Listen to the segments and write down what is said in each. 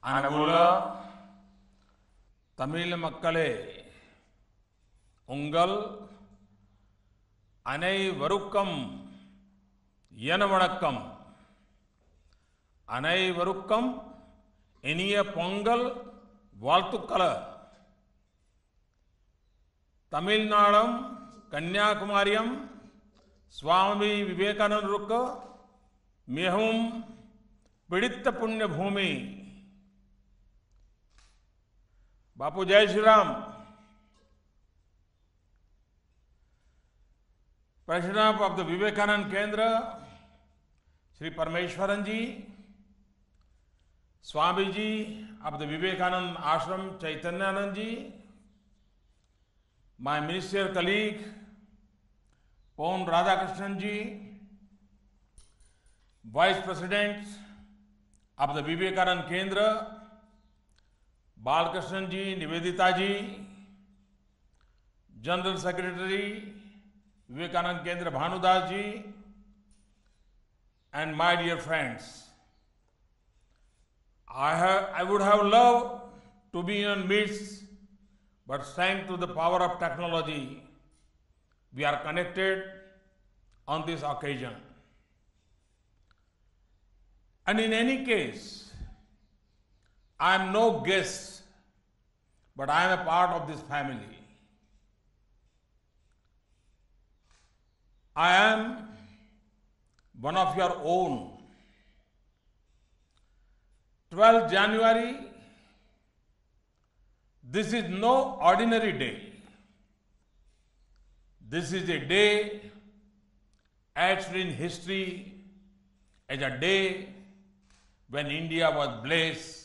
அன்புள்ள தமிழ் மக்களே, உங்கள் அனைவருக்கும் என் வணக்கம். அனைவருக்கும் இனிய பொங்கல் வாழ்த்துக்கள். தமிழ்நாடும் கன்னியாகுமரியும் சுவாமி விவேகானந்தருக்கு மிகவும் பிடித்த புண்ணிய பூமி. बापू जय Shri Ram. President of the Vivekananda Kendra Shri Parameswaran ji, Swami ji of the Vivekananda Ashram Chaitanyananda ji, my minister colleague Pon Radhakrishnan ji, vice president of the Vivekananda Kendra Balakrishnan ji, Nivedita ji, general secretary Vivekananda Kendra Bhanudas ji, and my dear friends, I would have loved to be in midst, but thanks to the power of technology, we are connected on this occasion. And in any case, I am no guest, but I am a part of this family. I am one of your own. 12th January, this is no ordinary day. This is a day etched in history as a day when India was blessed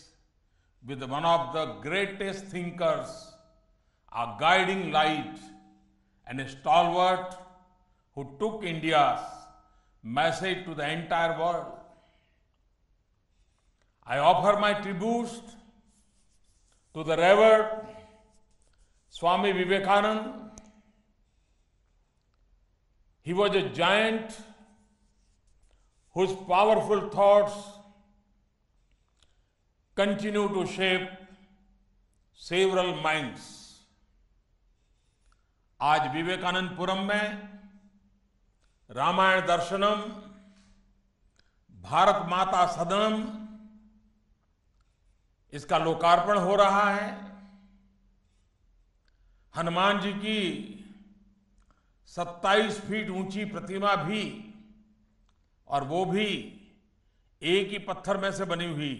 with one of the greatest thinkers, a guiding light, and a stalwart who took India's message to the entire world. I offer my tributes to the Revered Swami Vivekananda. He was a giant whose powerful thoughts continue to shape several minds. आज विवेकानंदपुरम में रामायण दर्शनम, भारत माता सदनम, इसका लोकार्पण हो रहा है. हनुमान जी की 27 फीट ऊंची प्रतिमा भी, और वो भी एक ही पत्थर में से बनी हुई,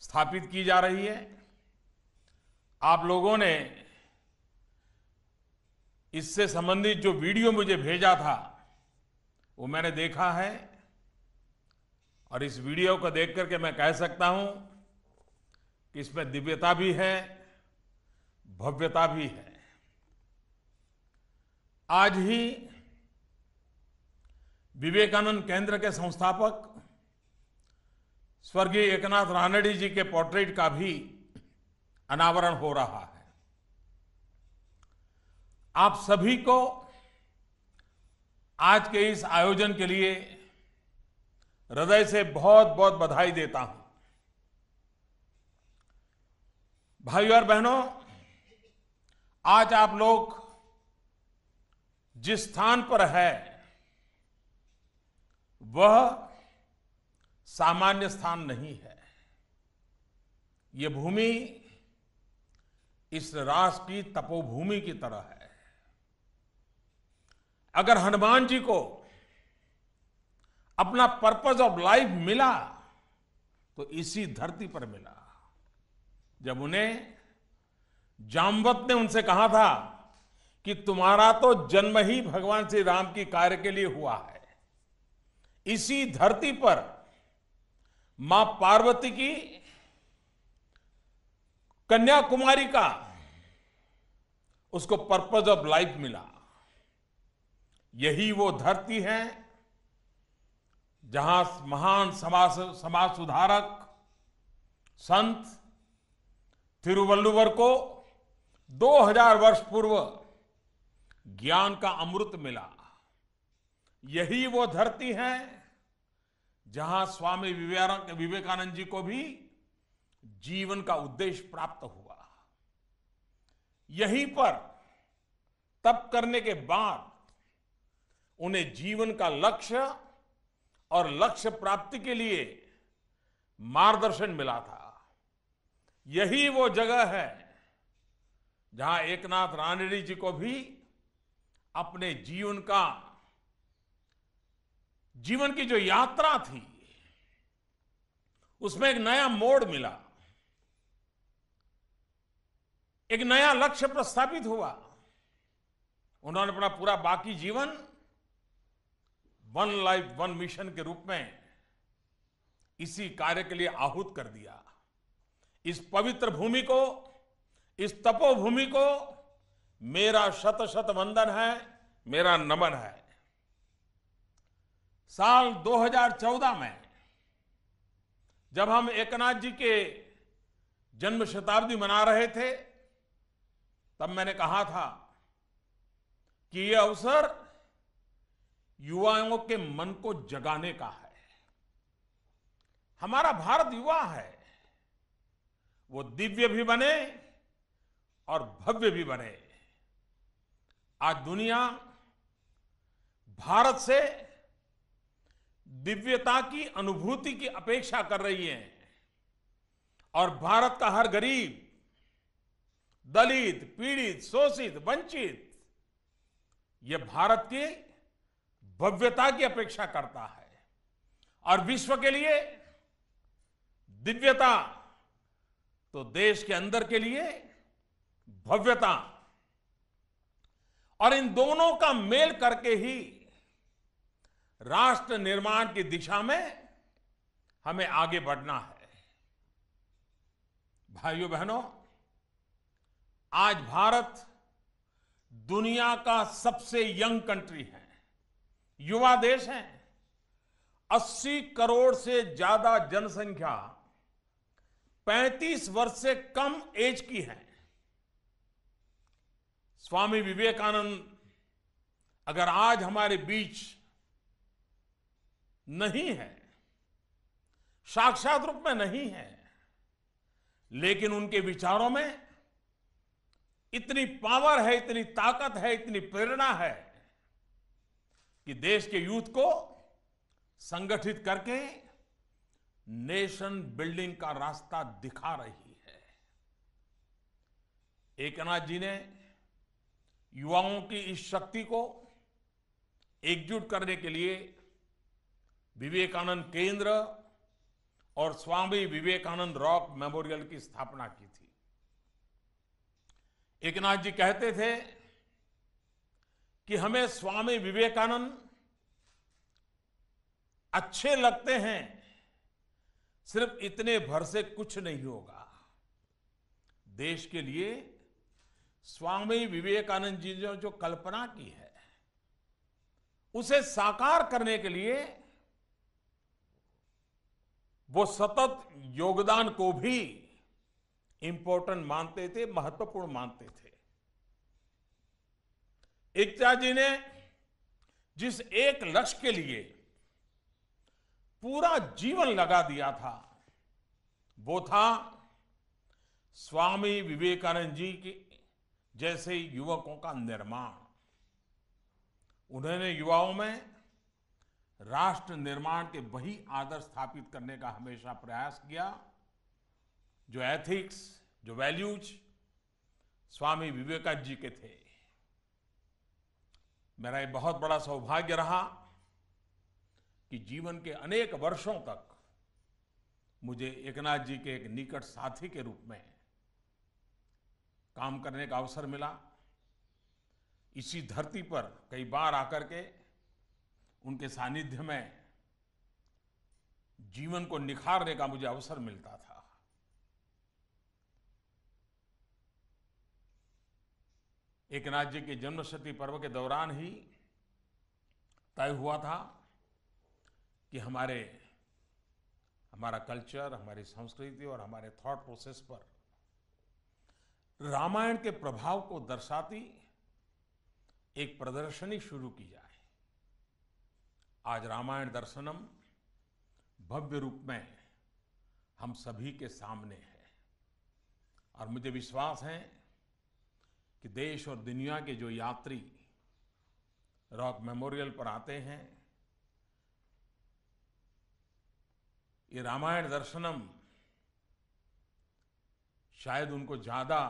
स्थापित की जा रही है. आप लोगों ने इससे संबंधित जो वीडियो मुझे भेजा था वो मैंने देखा है, और इस वीडियो को देख करके मैं कह सकता हूं कि इसमें दिव्यता भी है, भव्यता भी है. आज ही विवेकानंद केंद्र के संस्थापक स्वर्गीय एकनाथ रानडे जी के पोर्ट्रेट का भी अनावरण हो रहा है. आप सभी को आज के इस आयोजन के लिए हृदय से बहुत बहुत बधाई देता हूं. भाइयों और बहनों, आज आप लोग जिस स्थान पर है वह सामान्य स्थान नहीं है. यह भूमि इस राष्ट्र की तपोभूमि की तरह है. अगर हनुमान जी को अपना पर्पस ऑफ लाइफ मिला तो इसी धरती पर मिला, जब उन्हें जामवंत ने उनसे कहा था कि तुम्हारा तो जन्म ही भगवान श्री राम की कार्य के लिए हुआ है. इसी धरती पर मां पार्वती की कन्याकुमारी का उसको पर्पस ऑफ लाइफ मिला. यही वो धरती है जहां महान समाज सुधारक संत तिरुवल्लुवर को 2000 वर्ष पूर्व ज्ञान का अमृत मिला. यही वो धरती है जहां स्वामी विवेकानंद जी को भी जीवन का उद्देश्य प्राप्त हुआ। यहीं पर तप करने के बाद उन्हें जीवन का लक्ष्य और लक्ष्य प्राप्ति के लिए मार्गदर्शन मिला था। यही वो जगह है जहां एकनाथ रानडे जी को भी अपने जीवन की जो यात्रा थी उसमें एक नया मोड़ मिला, एक नया लक्ष्य प्रस्थापित हुआ। उन्होंने अपना पूरा बाकी जीवन वन लाइफ वन मिशन के रूप में इसी कार्य के लिए आहूत कर दिया। इस पवित्र भूमि को, इस तपोभूमि को मेरा शत शत वंदन है, मेरा नमन है। साल 2014 में जब हम एकनाथ जी के जन्म शताब्दी मना रहे थे, तब मैंने कहा था कि यह अवसर युवाओं के मन को जगाने का है। हमारा भारत युवा है, वो दिव्य भी बने और भव्य भी बने। आज दुनिया भारत से दिव्यता की अनुभूति की अपेक्षा कर रही है और भारत का हर गरीब, दलित, पीड़ित, शोषित, वंचित यह भारत की भव्यता की अपेक्षा करता है। और विश्व के लिए दिव्यता तो देश के अंदर के लिए भव्यता, और इन दोनों का मेल करके ही राष्ट्र निर्माण की दिशा में हमें आगे बढ़ना है। भाइयों बहनों, आज भारत दुनिया का सबसे यंग कंट्री है, युवा देश है। 80 करोड़ से ज्यादा जनसंख्या 35 वर्ष से कम एज की है। स्वामी विवेकानंद अगर आज हमारे बीच नहीं है, साक्षात रूप में नहीं है, लेकिन उनके विचारों में इतनी पावर है, इतनी ताकत है, इतनी प्रेरणा है कि देश के यूथ को संगठित करके नेशन बिल्डिंग का रास्ता दिखा रही है। एकनाथ जी ने युवाओं की इस शक्ति को एकजुट करने के लिए विवेकानंद केंद्र और स्वामी विवेकानंद रॉक मेमोरियल की स्थापना की थी। एकनाथ जी कहते थे कि हमें स्वामी विवेकानंद अच्छे लगते हैं, सिर्फ इतने भर से कुछ नहीं होगा। देश के लिए स्वामी विवेकानंद जी ने जो कल्पना की है उसे साकार करने के लिए वो सतत योगदान को भी इंपॉर्टेंट मानते थे, महत्वपूर्ण मानते थे। एकता जी ने जिस एक लक्ष्य के लिए पूरा जीवन लगा दिया था वो था स्वामी विवेकानंद जी की जैसे युवकों का निर्माण। उन्होंने युवाओं में राष्ट्र निर्माण के वही आदर्श स्थापित करने का हमेशा प्रयास किया जो एथिक्स, जो वैल्यूज स्वामी विवेकानंद जी के थे। मेरा ये बहुत बड़ा सौभाग्य रहा कि जीवन के अनेक वर्षों तक मुझे एकनाथ जी के एक निकट साथी के रूप में काम करने का अवसर मिला। इसी धरती पर कई बार आकर के उनके सानिध्य में जीवन को निखारने का मुझे अवसर मिलता था। एकनाथ जी के जन्मशती पर्व के दौरान ही तय हुआ था कि हमारा कल्चर, हमारी संस्कृति और हमारे थॉट प्रोसेस पर रामायण के प्रभाव को दर्शाती एक प्रदर्शनी शुरू की जाए। आज रामायण दर्शनम भव्य रूप में हम सभी के सामने है। और मुझे विश्वास है कि देश और दुनिया के जो यात्री रॉक मेमोरियल पर आते हैं, ये रामायण दर्शनम शायद उनको ज्यादा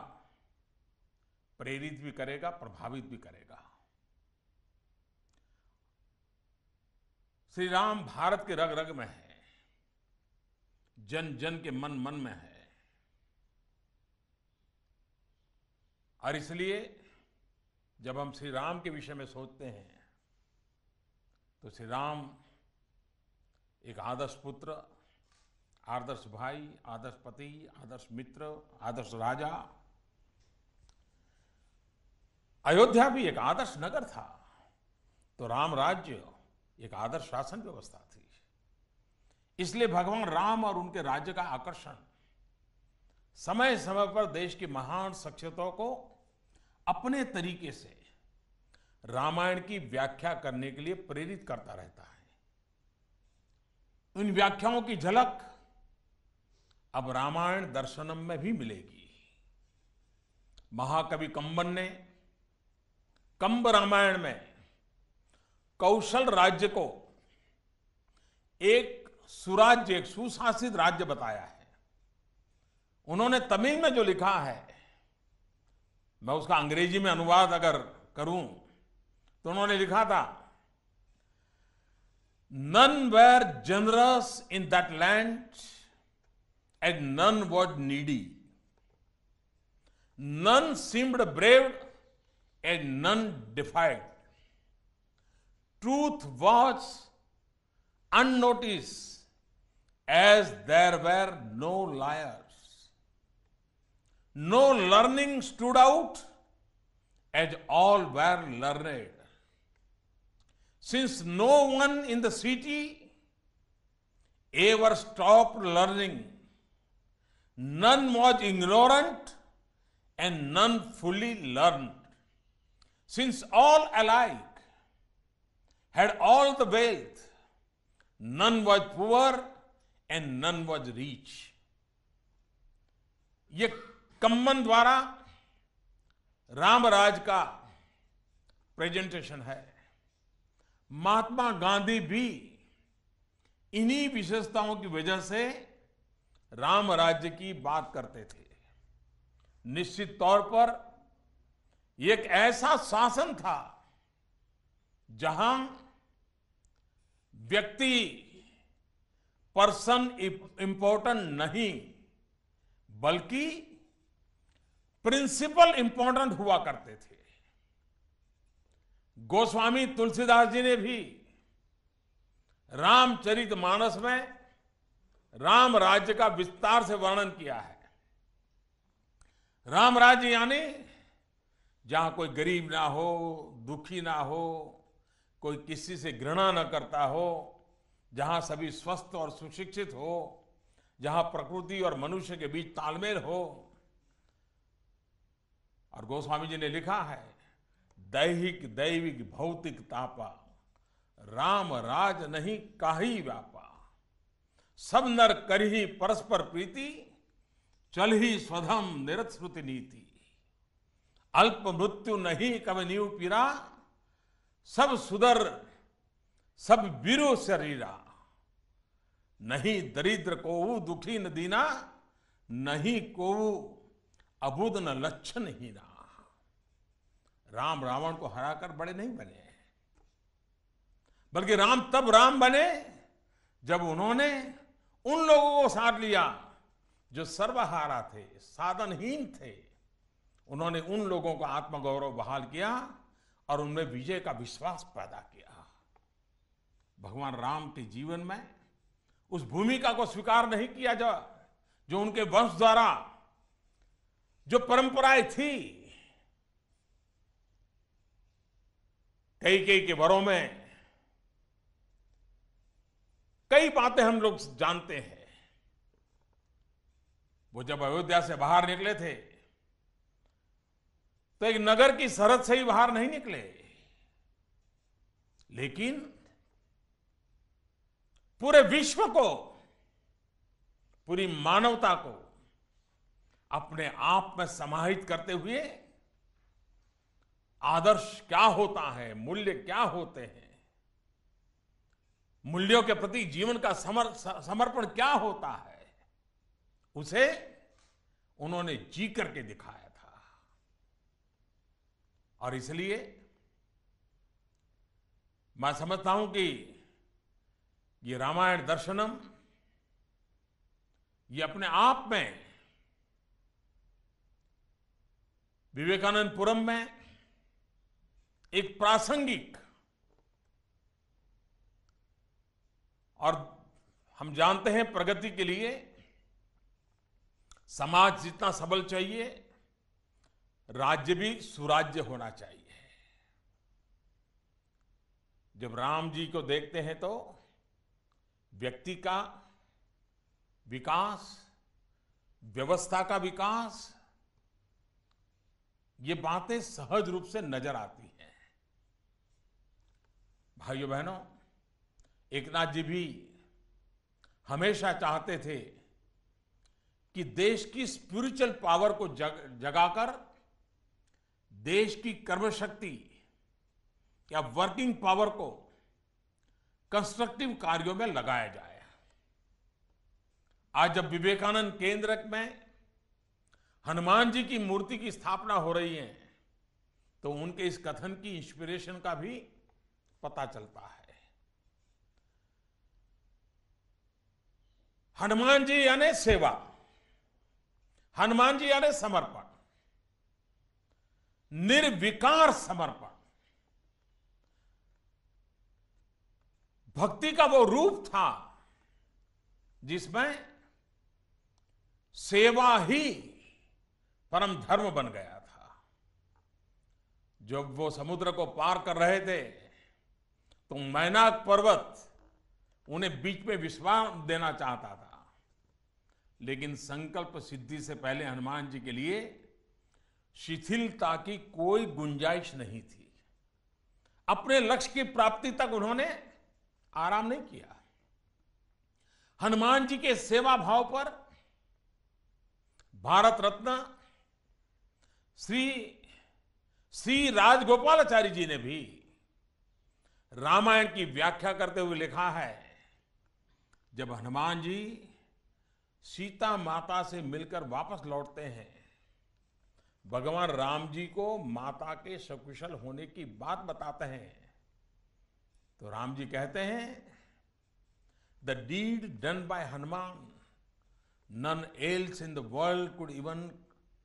प्रेरित भी करेगा, प्रभावित भी करेगा। श्री राम भारत के रग रग में है, जन जन के मन मन में है, और इसलिए जब हम श्री राम के विषय में सोचते हैं तो श्री राम एक आदर्श पुत्र, आदर्श भाई, आदर्श पति, आदर्श मित्र, आदर्श राजा। अयोध्या भी एक आदर्श नगर था, तो राम राज्य एक आदर्श शासन व्यवस्था थी। इसलिए भगवान राम और उनके राज्य का आकर्षण समय समय पर देश की महान शख्सियतों को अपने तरीके से रामायण की व्याख्या करने के लिए प्रेरित करता रहता है। इन व्याख्याओं की झलक अब रामायण दर्शनम में भी मिलेगी। महाकवि कंबन ने कंब रामायण में कौशल राज्य को एक सुराज्य, एक सुशासित राज्य बताया है। उन्होंने तमिल में जो लिखा है, मैं उसका अंग्रेजी में अनुवाद अगर करूं तो उन्होंने लिखा था, none were generous in that land and none was needy. None seemed brave and none defied. Truth was unnoticed as there were no liars. No learning stood out as all were learned. Since no one in the city ever stopped learning, none was ignorant and none fully learned. Since all alike had all the wealth, none was poor and none was rich. ये कंबन द्वारा रामराज का presentation है। महात्मा गांधी भी इन्हीं विशेषताओं की वजह से राम राज्य की बात करते थे। निश्चित तौर पर यह एक ऐसा शासन था जहां व्यक्ति, पर्सन इंपॉर्टेंट नहीं, बल्कि प्रिंसिपल इंपॉर्टेंट हुआ करते थे। गोस्वामी तुलसीदास जी ने भी रामचरितमानस में राम राज्य का विस्तार से वर्णन किया है। राम राज्य यानी जहां कोई गरीब ना हो, दुखी ना हो, कोई किसी से घृणा न करता हो, जहां सभी स्वस्थ और सुशिक्षित हो, जहां प्रकृति और मनुष्य के बीच तालमेल हो। और गोस्वामी जी ने लिखा है, दैहिक दैविक भौतिक तापा, राम राज नहीं काहि व्यापा। सब नर करहि परस्पर प्रीति, चल ही स्वधम निरत श्रुति नीति। अल्प मृत्यु नहीं कब नीव पीरा, सब सुदर सब बीरो शरीरा। नहीं दरिद्र कोऊ दुखी न दीना, नहीं कोऊ अबुद न लक्षण हीना। राम रावण को हराकर बड़े नहीं बने, बल्कि राम तब राम बने जब उन्होंने उन लोगों को साथ लिया जो सर्वहारा थे, साधनहीन थे। उन्होंने उन लोगों का आत्मगौरव बहाल किया और उनमें विजय का विश्वास पैदा किया। भगवान राम के जीवन में उस भूमिका को स्वीकार नहीं किया जो उनके वंश द्वारा जो परंपराएं थी। कई के वरों में कई बातें हम लोग जानते हैं। वो जब अयोध्या से बाहर निकले थे तो एक नगर की सरहद से ही बाहर नहीं निकले, लेकिन पूरे विश्व को, पूरी मानवता को अपने आप में समाहित करते हुए आदर्श क्या होता है, मूल्य क्या होते हैं, मूल्यों के प्रति जीवन का समर्पण क्या होता है, उसे उन्होंने जी करके दिखाया था। और इसलिए मैं समझता हूं कि ये रामायण दर्शनम ये अपने आप में विवेकानंदपुरम में एक प्रासंगिक, और हम जानते हैं प्रगति के लिए समाज जितना सबल चाहिए, राज्य भी सुराज्य होना चाहिए। जब राम जी को देखते हैं तो व्यक्ति का विकास, व्यवस्था का विकास, ये बातें सहज रूप से नजर आती हैं। भाइयों बहनों, एकनाथ जी भी हमेशा चाहते थे कि देश की स्पिरिचुअल पावर को जगाकर देश की कर्मशक्ति या वर्किंग पावर को कंस्ट्रक्टिव कार्यों में लगाया जाए। आज जब विवेकानंद केंद्र में हनुमान जी की मूर्ति की स्थापना हो रही है तो उनके इस कथन की इंस्पिरेशन का भी पता चलता है। हनुमान जी यानी सेवा, हनुमान जी यानी समर्पण, निर्विकार समर्पण। भक्ति का वो रूप था जिसमें सेवा ही परम धर्म बन गया था। जब वो समुद्र को पार कर रहे थे तो मैनाक पर्वत उन्हें बीच में विश्राम देना चाहता था, लेकिन संकल्प सिद्धि से पहले हनुमान जी के लिए शिथिलता की कोई गुंजाइश नहीं थी। अपने लक्ष्य की प्राप्ति तक उन्होंने आराम नहीं किया। हनुमान जी के सेवा भाव पर भारत रत्न श्री राजगोपालाचारी जी ने भी रामायण की व्याख्या करते हुए लिखा है, जब हनुमान जी सीता माता से मिलकर वापस लौटते हैं, भगवान राम जी को माता के सकुशल होने की बात बताते हैं, तो राम जी कहते हैं, the deed done by Hanuman none else in the world could even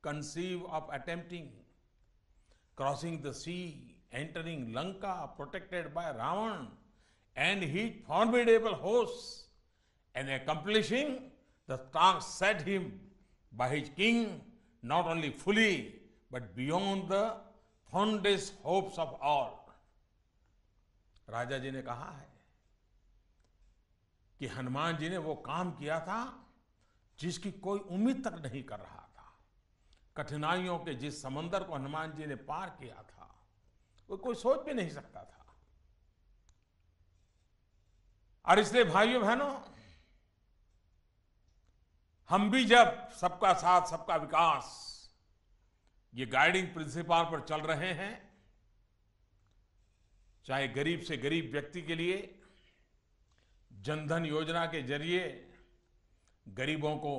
conceive of attempting, crossing the sea, entering Lanka protected by Ravan and his formidable hosts, and accomplishing the task set him by his king not only fully but beyond the fondest hopes of all. राजा जी ने कहा है कि हनुमान जी ने वो काम किया था जिसकी कोई उम्मीद तक नहीं कर रहा था। कठिनाइयों के जिस समंदर को हनुमान जी ने पार किया था वो कोई सोच भी नहीं सकता था। और इसलिए भाइयों बहनों, हम भी जब सबका साथ सबका विकास ये गाइडिंग प्रिंसिपल पर चल रहे हैं, चाहे गरीब से गरीब व्यक्ति के लिए जनधन योजना के जरिए गरीबों को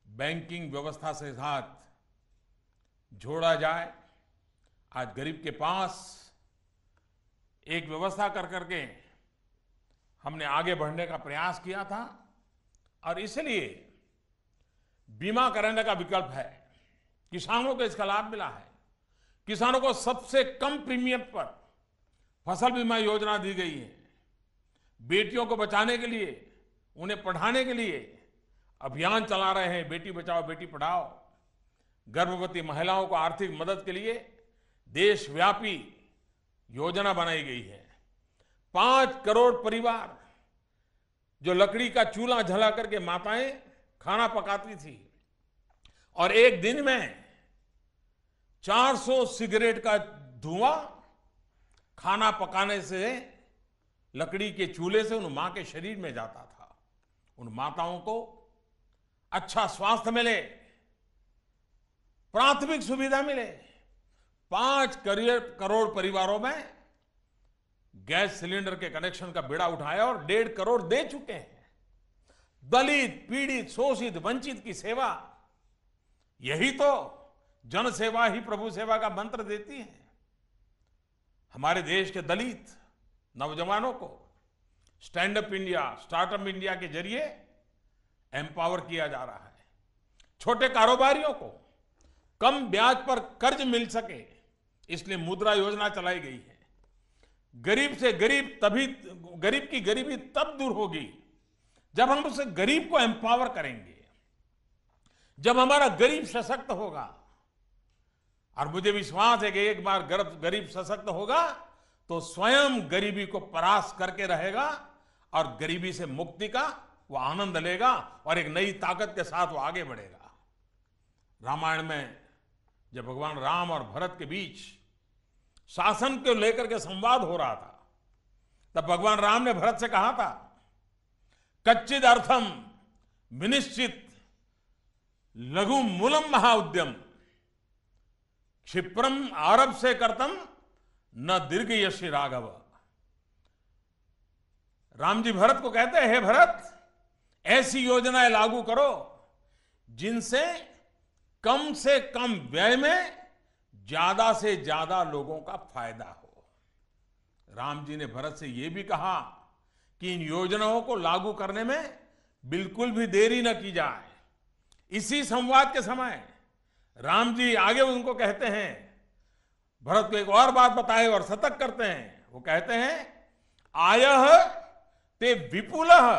बैंकिंग व्यवस्था से साथ जोड़ा जाए। आज गरीब के पास एक व्यवस्था कर करके हमने आगे बढ़ने का प्रयास किया था, और इसलिए बीमा कराने का विकल्प है। किसानों को इसका लाभ मिला है। किसानों को सबसे कम प्रीमियम पर फसल बीमा योजना दी गई है। बेटियों को बचाने के लिए, उन्हें पढ़ाने के लिए अभियान चला रहे हैं, बेटी बचाओ बेटी पढ़ाओ। गर्भवती महिलाओं को आर्थिक मदद के लिए देशव्यापी योजना बनाई गई है। 5 करोड़ परिवार जो लकड़ी का चूल्हा जला करके माताएं खाना पकाती थी, और एक दिन में 400 सिगरेट का धुआं खाना पकाने से, लकड़ी के चूल्हे से उन मां के शरीर में जाता था। उन माताओं को अच्छा स्वास्थ्य मिले, प्राथमिक सुविधा मिले। 5 करोड़ परिवारों में गैस सिलेंडर के कनेक्शन का बीड़ा उठाया और 1.5 करोड़ दे चुके हैं। दलित, पीड़ित, शोषित, वंचित की सेवा, यही तो जन सेवा ही प्रभु सेवा का मंत्र देती है। हमारे देश के दलित नौजवानों को stand up India, startup India के जरिए एम्पावर किया जा रहा है। छोटे कारोबारियों को कम ब्याज पर कर्ज मिल सके, इसलिए मुद्रा योजना चलाई गई है। गरीब से गरीब गरीब की गरीबी तब दूर होगी जब हम उस गरीब को एम्पावर करेंगे, जब हमारा गरीब सशक्त होगा। और मुझे विश्वास है कि एक बार गरीब सशक्त होगा तो स्वयं गरीबी को परास्त करके रहेगा और गरीबी से मुक्ति का वो आनंद लेगा और एक नई ताकत के साथ वो आगे बढ़ेगा। रामायण में जब भगवान राम और भरत के बीच शासन को लेकर के संवाद हो रहा था, तब भगवान राम ने भरत से कहा था, कच्चिद अर्थम विनिश्चित लघु मूलम महाउद्यम क्षिप्रम आरभ से करतम न दीर्घ यशि राघव। राम जी भरत को कहते हैं, हे भरत, ऐसी योजनाएं लागू करो जिनसे कम से कम व्यय में ज्यादा से ज्यादा लोगों का फायदा हो। राम जी ने भरत से यह भी कहा कि इन योजनाओं को लागू करने में बिल्कुल भी देरी न की जाए। इसी संवाद के समय राम जी आगे उनको कहते हैं, भरत को एक और बात बताए और सतर्क करते हैं। वो कहते हैं, आयः ते विपुलः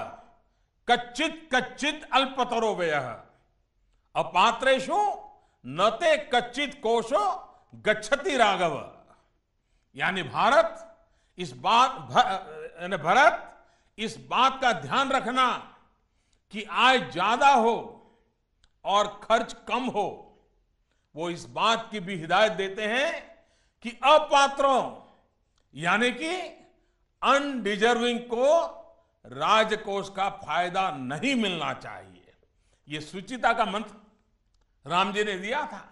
कच्चित कच्चित अल्पतरो व्ययः अपात्रेषु न ते कच्चित कोशो गच्छति राघव। यानी भरत इस बात का ध्यान रखना कि आय ज्यादा हो और खर्च कम हो। वो इस बात की भी हिदायत देते हैं कि अपात्रों यानी कि अनडिजर्विंग को राजकोष का फायदा नहीं मिलना चाहिए। ये सुचिता का मंत्र राम जी ने दिया था।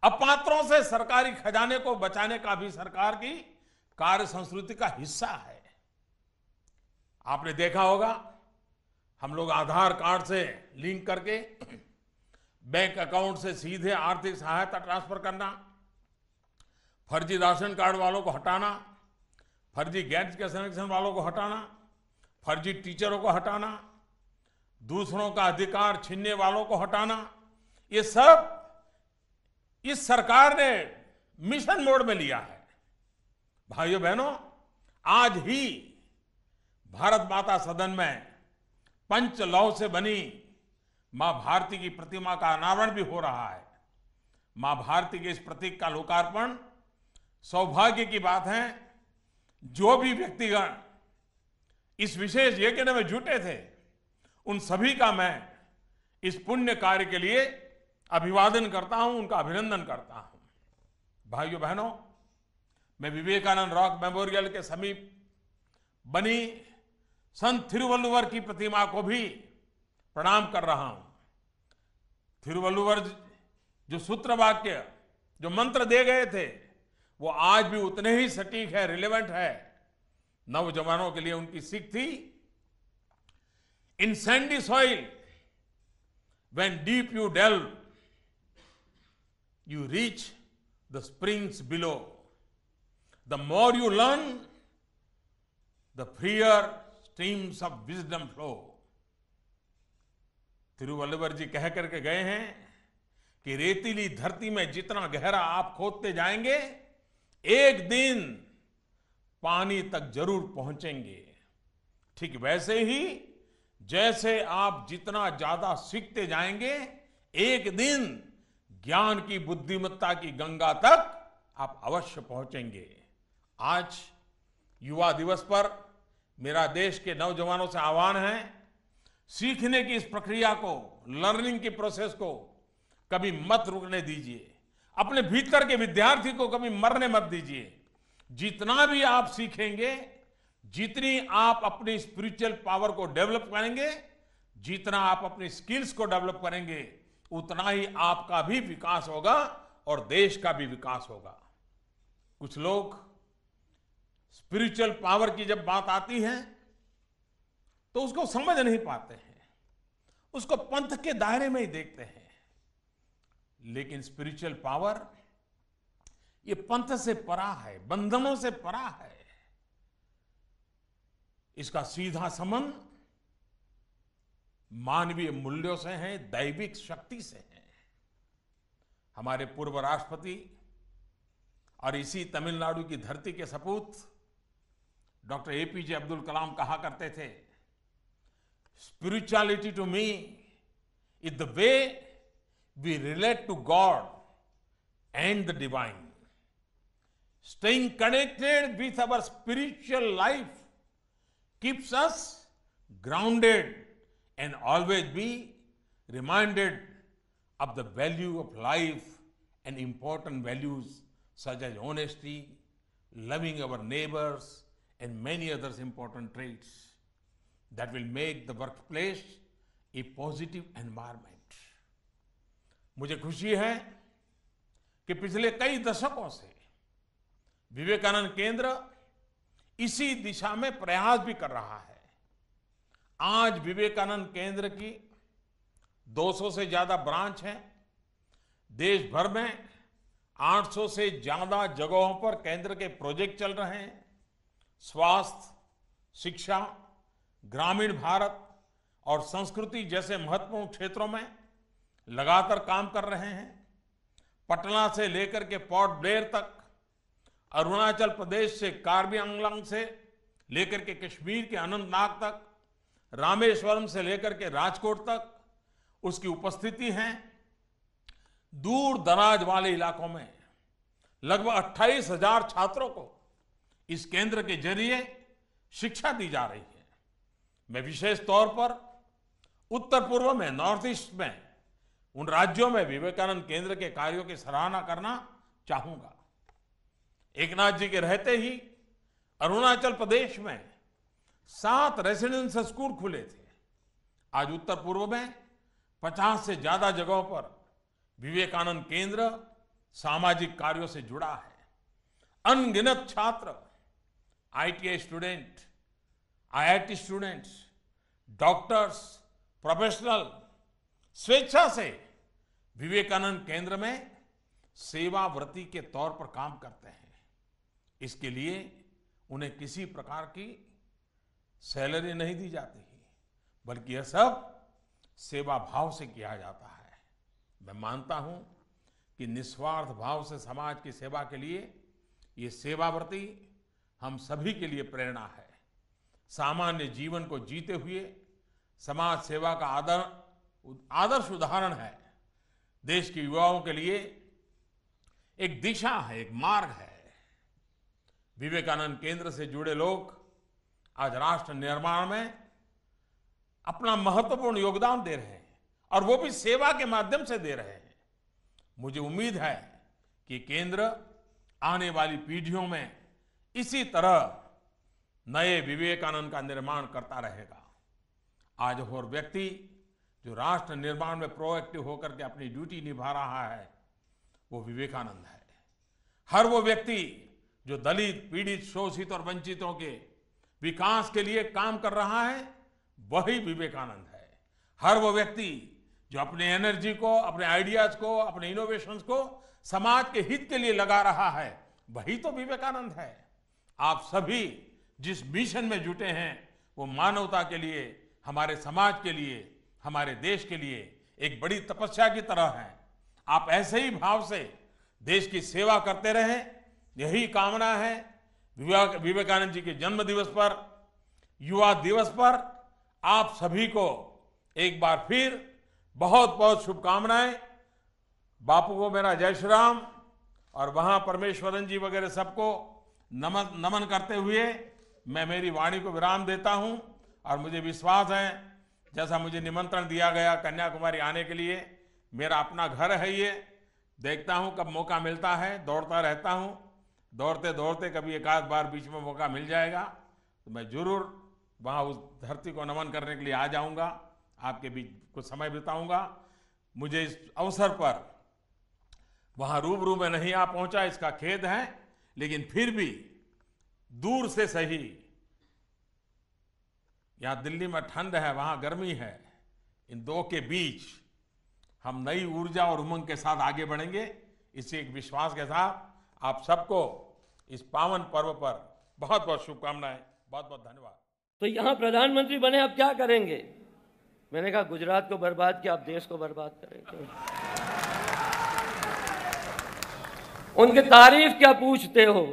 अपात्रों से सरकारी खजाने को बचाने का भी सरकार की कार्य संस्कृति का हिस्सा है। आपने देखा होगा, हम लोग आधार कार्ड से लिंक करके बैंक अकाउंट से सीधे आर्थिक सहायता ट्रांसफर करना, फर्जी राशन कार्ड वालों को हटाना, फर्जी गैस के कनेक्शन वालों को हटाना, फर्जी टीचरों को हटाना, दूसरों का अधिकार छीनने वालों को हटाना, ये सब इस सरकार ने मिशन मोड में लिया है। भाइयों बहनों, आज ही भारत माता सदन में पंचलौह से बनी मां भारती की प्रतिमा का अनावरण भी हो रहा है। मां भारती के इस प्रतीक का लोकार्पण सौभाग्य की बात है। जो भी व्यक्तिगण इस विशेष यज्ञ में जुटे थे, उन सभी का मैं इस पुण्य कार्य के लिए अभिवादन करता हूं, उनका अभिनंदन करता हूं। भाइयों बहनों, मैं विवेकानंद रॉक मेमोरियल के समीप बनी संत थिरुवल्लुवर की प्रतिमा को भी प्रणाम कर रहा हूं। थिरुवल्लुवर जो सूत्र वाक्य, जो मंत्र दे गए थे, वो आज भी उतने ही सटीक है, रिलेवेंट है। नौजवानों के लिए उनकी सीख थी, इन Sandy soil when deep you delve you reach the springs below. The more you learn, the freer streams of wisdom flow. Thiruvalluvar ji कह करके गए हैं कि रेतीली धरती में जितना गहरा आप खोदते जाएंगे, एक दिन पानी तक जरूर पहुंचेंगे। ठीक वैसे ही जैसे आप जितना ज्यादा सीखते जाएंगे, एक दिन ज्ञान की बुद्धिमत्ता की गंगा तक आप अवश्य पहुंचेंगे। आज युवा दिवस पर मेरा देश के नौजवानों से आह्वान है, सीखने की इस प्रक्रिया को, लर्निंग की प्रोसेस को कभी मत रुकने दीजिए। अपने भीतर के विद्यार्थी को कभी मरने मत दीजिए। जितना भी आप सीखेंगे, जितनी आप अपनी स्पिरिचुअल पावर को डेवलप करेंगे, जितना आप अपनी स्किल्स को डेवलप करेंगे, उतना ही आपका भी विकास होगा और देश का भी विकास होगा। कुछ लोग स्पिरिचुअल पावर की जब बात आती है तो उसको समझ नहीं पाते हैं, उसको पंथ के दायरे में ही देखते हैं। लेकिन स्पिरिचुअल पावर ये पंथ से परा है, बंधनों से परा है। इसका सीधा संबंध मानवीय मूल्यों से है, दैविक शक्ति से है। हमारे पूर्व राष्ट्रपति और इसी तमिलनाडु की धरती के सपूत डॉक्टर एपीजे अब्दुल कलाम कहा करते थे, spirituality to me is the way we relate to God and the divine. Staying connected with our spiritual life keeps us grounded and always be reminded of the value of life and important values such as honesty, loving our neighbors, and many others important traits that will make the workplace a positive environment. मुझे खुशी है कि पिछले कई दशकों से विवेकानंद केंद्र इसी दिशा में प्रयास भी कर रहा है। आज विवेकानंद केंद्र की 200 से ज्यादा ब्रांच हैं। देश भर में 800 से ज्यादा जगहों पर केंद्र के प्रोजेक्ट चल रहे हैं। स्वास्थ्य, शिक्षा, ग्रामीण भारत और संस्कृति जैसे महत्वपूर्ण क्षेत्रों में लगातार काम कर रहे हैं। पटना से लेकर के पोर्ट ब्लेयर तक, अरुणाचल प्रदेश से कार्बी आंगलॉन्ग से लेकर के कश्मीर के अनंतनाग तक, रामेश्वरम से लेकर के राजकोट तक उसकी उपस्थिति है। दूर दराज वाले इलाकों में लगभग 28,000 छात्रों को इस केंद्र के जरिए शिक्षा दी जा रही है। मैं विशेष तौर पर उत्तर पूर्व में, नॉर्थ ईस्ट में, उन राज्यों में विवेकानंद केंद्र के कार्यों की सराहना करना चाहूंगा। एकनाथ जी के रहते ही अरुणाचल प्रदेश में 7 रेसिडेंशियल स्कूल खुले थे। आज उत्तर पूर्व में 50 से ज्यादा जगहों पर विवेकानंद केंद्र सामाजिक कार्यों से जुड़ा है। अनगिनत छात्र, ITI student, IIT students, doctors, professional स्वेच्छा से विवेकानंद केंद्र में सेवाव्रती के तौर पर काम करते हैं। इसके लिए उन्हें किसी प्रकार की सैलरी नहीं दी जाती, बल्कि यह सब सेवा भाव से किया जाता है। मैं मानता हूं कि निस्वार्थ भाव से समाज की सेवा के लिए ये सेवाव्रती हम सभी के लिए प्रेरणा है। सामान्य जीवन को जीते हुए समाज सेवा का आदर्श उदाहरण है। देश के युवाओं के लिए एक दिशा है, एक मार्ग है। विवेकानंद केंद्र से जुड़े लोग आज राष्ट्र निर्माण में अपना महत्वपूर्ण योगदान दे रहे हैं और वो भी सेवा के माध्यम से दे रहे हैं। मुझे उम्मीद है कि केंद्र आने वाली पीढ़ियों में इसी तरह नए विवेकानंद का निर्माण करता रहेगा। आज और व्यक्ति जो राष्ट्र निर्माण में प्रोएक्टिव होकर के अपनी ड्यूटी निभा रहा है वो विवेकानंद है। हर वो व्यक्ति जो दलित, पीड़ित, शोषित और वंचितों के विकास के लिए काम कर रहा है वही विवेकानंद है। हर वो व्यक्ति जो अपने एनर्जी को, अपने आइडियाज को, अपने इनोवेशंस को समाज के हित के लिए लगा रहा है वही तो विवेकानंद है। आप सभी जिस मिशन में जुटे हैं वो मानवता के लिए, हमारे समाज के लिए, हमारे देश के लिए एक बड़ी तपस्या की तरह है। आप ऐसे ही भाव से देश की सेवा करते रहें, यही कामना है। विवेकानंद जी के जन्म दिवस पर, युवा दिवस पर आप सभी को एक बार फिर बहुत बहुत शुभकामनाएं। बापू को मेरा जय श्री राम और वहां परमेश्वरन जी वगैरह सबको नमन करते हुए मैं मेरी वाणी को विराम देता हूं। और मुझे विश्वास है जैसा मुझे निमंत्रण दिया गया कन्याकुमारी आने के लिए, मेरा अपना घर है ये। देखता हूं कब मौका मिलता है, दौड़ता रहता हूं। दौड़ते दौड़ते कभी एक आध बार बीच में मौका मिल जाएगा तो मैं जरूर वहां उस धरती को नमन करने के लिए आ जाऊंगा, आपके बीच कुछ समय बिताऊंगा। मुझे इस अवसर पर वहां रूबरू में नहीं आ पहुंचा, इसका खेद है, लेकिन फिर भी दूर से सही, यहां दिल्ली में ठंड है, वहां गर्मी है, इन दो के बीच हम नई ऊर्जा और उमंग के साथ आगे बढ़ेंगे। इसी एक विश्वास के साथ आप सबको इस पावन पर्व पर बहुत बहुत शुभकामनाएं, बहुत बहुत धन्यवाद। तो यहां प्रधानमंत्री बने, अब क्या करेंगे? मैंने कहा गुजरात को बर्बाद किया, अब देश को बर्बाद करेंगे। उनकी तारीफ क्या पूछते हो?